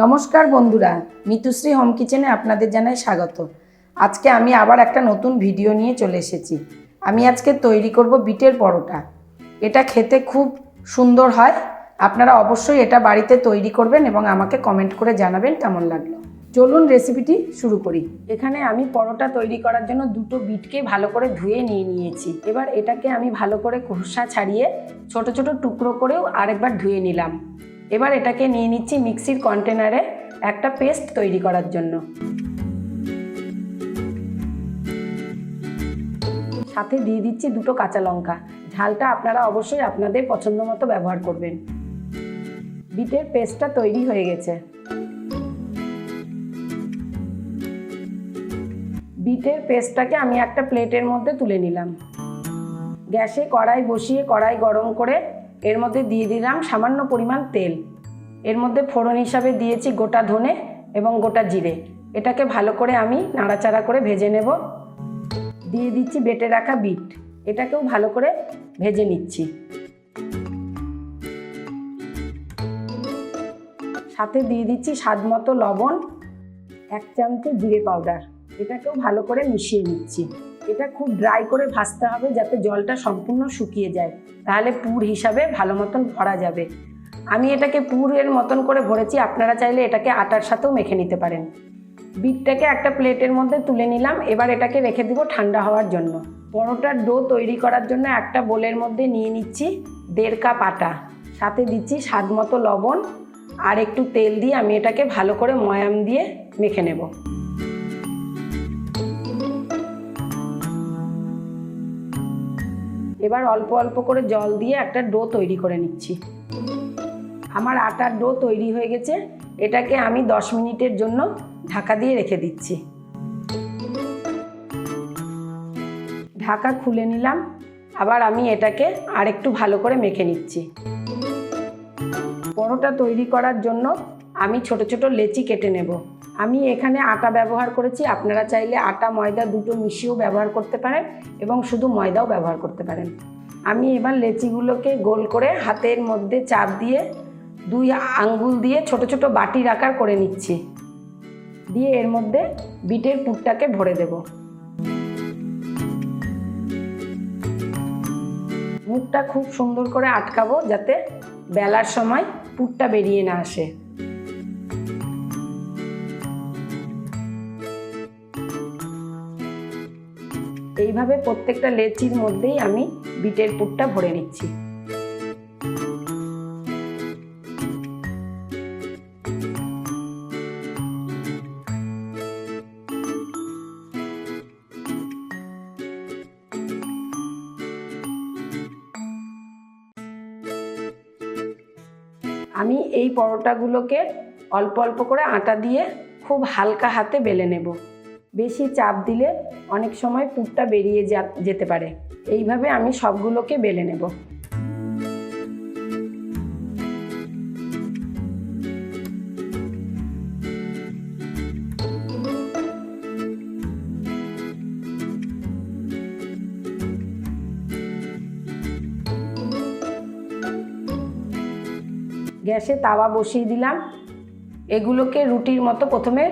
নমস্কার বন্ধুরা, মিতুশ্রী হোম কিচেনে আপনাদের জানাই স্বাগত। আজকে আমি আবার একটা নতুন ভিডিও নিয়ে চলে এসেছি। আমি আজকে তৈরি করব বিটের পরোটা। এটা খেতে খুব সুন্দর হয়। আপনারা অবশ্যই এটা বাড়িতে তৈরি করবেন এবং আমাকে কমেন্ট করে জানাবেন কেমন লাগলো। চলুন রেসিপিটি শুরু করি। এখানে আমি পরোটা তৈরি করার জন্য দুটো বিটকে ভালো করে ধুয়ে নিয়েছি। এবার এটাকে আমি ভালো করে খোসা ছাড়িয়ে ছোট ছোট টুকরো করেও আরেকবার ধুয়ে নিলাম। এবার এটাকে নিয়ে নিচ্ছি মিক্সির কন্টেনারে একটা পেস্ট তৈরি করার জন্য। সাথে দিয়ে দিচ্ছি দুটো কাঁচা লঙ্কা। ঝালটা আপনারা অবশ্যই আপনাদের পছন্দ মতো ব্যবহার করবেন। বিটের পেস্টটা তৈরি হয়ে গেছে। বিটের পেস্টটাকে আমি একটা প্লেটের মধ্যে তুলে নিলাম। গ্যাসে কড়াই বসিয়ে কড়াই গরম করে এর মধ্যে দিয়ে দিলাম সামান্য পরিমাণ তেল। এর মধ্যে ফোড়ন হিসাবে দিয়েছি গোটা ধনে এবং গোটা জিরে। এটাকে ভালো করে আমি নাড়াচাড়া করে ভেজে নেব। দিয়ে দিচ্ছি বেটে রাখা বিট। এটাকেও ভালো করে ভেজে নিচ্ছি। সাথে দিয়ে দিচ্ছি স্বাদ মতো লবণ, 1 চামচে জিরে পাউডার। এটাকেও ভালো করে মিশিয়ে নিচ্ছি। এটা খুব ড্রাই করে ভাজতে হবে যাতে জলটা সম্পূর্ণ শুকিয়ে যায়, তাহলে পুর হিসাবে ভালো মতন ভরা যাবে। আমি এটাকে পুরের মতন করে ভরেছি, আপনারা চাইলে এটাকে আটার সাথেও মেখে নিতে পারেন। বিটটাকে একটা প্লেটের মধ্যে তুলে নিলাম। এবার এটাকে রেখে দিব ঠান্ডা হওয়ার জন্য। পরোটার ডো তৈরি করার জন্য একটা বোলের মধ্যে নিয়ে নিচ্ছি 1.5 কাপ আটা। সাথে দিচ্ছি স্বাদ মতো লবণ আর একটু তেল দিয়ে আমি এটাকে ভালো করে ময়াম দিয়ে মেখে নেব। এবার অল্প অল্প করে জল দিয়ে একটা ডো তৈরি করে নিচ্ছি। আমার আটার ডো তৈরি হয়ে গেছে। এটাকে আমি 10 মিনিটের জন্য ঢাকা দিয়ে রেখে দিচ্ছি। ঢাকা খুলে নিলাম। আবার আমি এটাকে আরেকটু ভালো করে মেখে নিচ্ছি। পরোটা তৈরি করার জন্য আমি ছোট ছোট লেচি কেটে নেব। আমি এখানে আটা ব্যবহার করেছি, আপনারা চাইলে আটা ময়দা দুটো মিশিয়েও ব্যবহার করতে পারেন এবং শুধু ময়দাও ব্যবহার করতে পারেন। আমি এবার লেচিগুলোকে গোল করে হাতের মধ্যে চাপ দিয়ে 2 আঙ্গুল দিয়ে ছোট ছোট বাটির আকার করে নিচ্ছি। দিয়ে এর মধ্যে বিটের পুরটাকে ভরে দেব। মুখটা খুব সুন্দর করে আটকাবো যাতে বেলার সময় পুরটা বেরিয়ে না আসে। এইভাবে প্রত্যেকটা লেচির মধ্যেই আমি বিটের পুরটা ভরে নিচ্ছি। আমি এই পরোটাগুলোকে অল্প অল্প করে আটা দিয়ে খুব হালকা হাতে বেলে নেব। বেশি চাপ দিলে অনেক সময় পুরটা বেরিয়ে যেতে পারে। এইভাবে আমি সবগুলোকে বেলে নেব। গ্যাসে তাওয়া বসিয়ে দিলাম। এগুলোকে রুটির মতো প্রথমে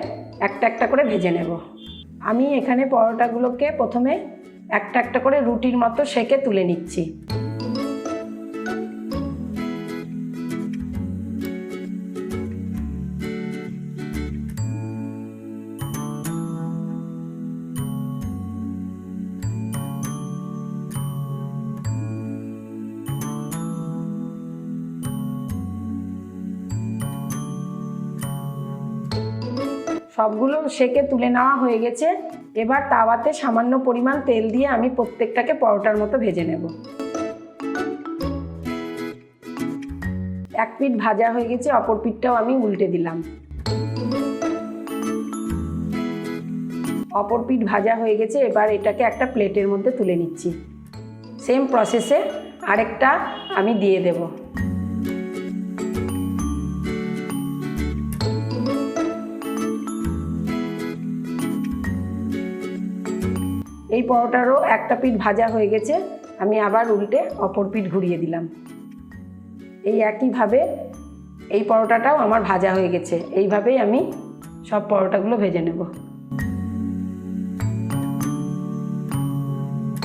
একটা একটা করে ভেজে নেব। আমি এখানে পরোটাগুলোকে প্রথমে একটা একটা করে রুটির মতো সেঁকে তুলে নিচ্ছি। সবগুলো সেঁকে তুলে নেওয়া হয়ে গেছে। এবার তাওয়াতে সামান্য পরিমাণ তেল দিয়ে আমি প্রত্যেকটাকে পরোটার মতো ভেজে নেব। এক পিঠ ভাজা হয়ে গেছে, অপর পিঠটাও আমি উল্টে দিলাম। অপর পিঠ ভাজা হয়ে গেছে। এবার এটাকে একটা প্লেটের মধ্যে তুলে নিচ্ছি। সেম প্রসেসে আরেকটা আমি দিয়ে দেব। এই পরোটারও একটা পিঠ ভাজা হয়ে গেছে। আমি আবার উল্টে অপর পিঠ ঘুরিয়ে দিলাম। এই একইভাবে এই পরোটাটাও আমার ভাজা হয়ে গেছে। এইভাবেই আমি সব পরোটাগুলো ভেজে নেব।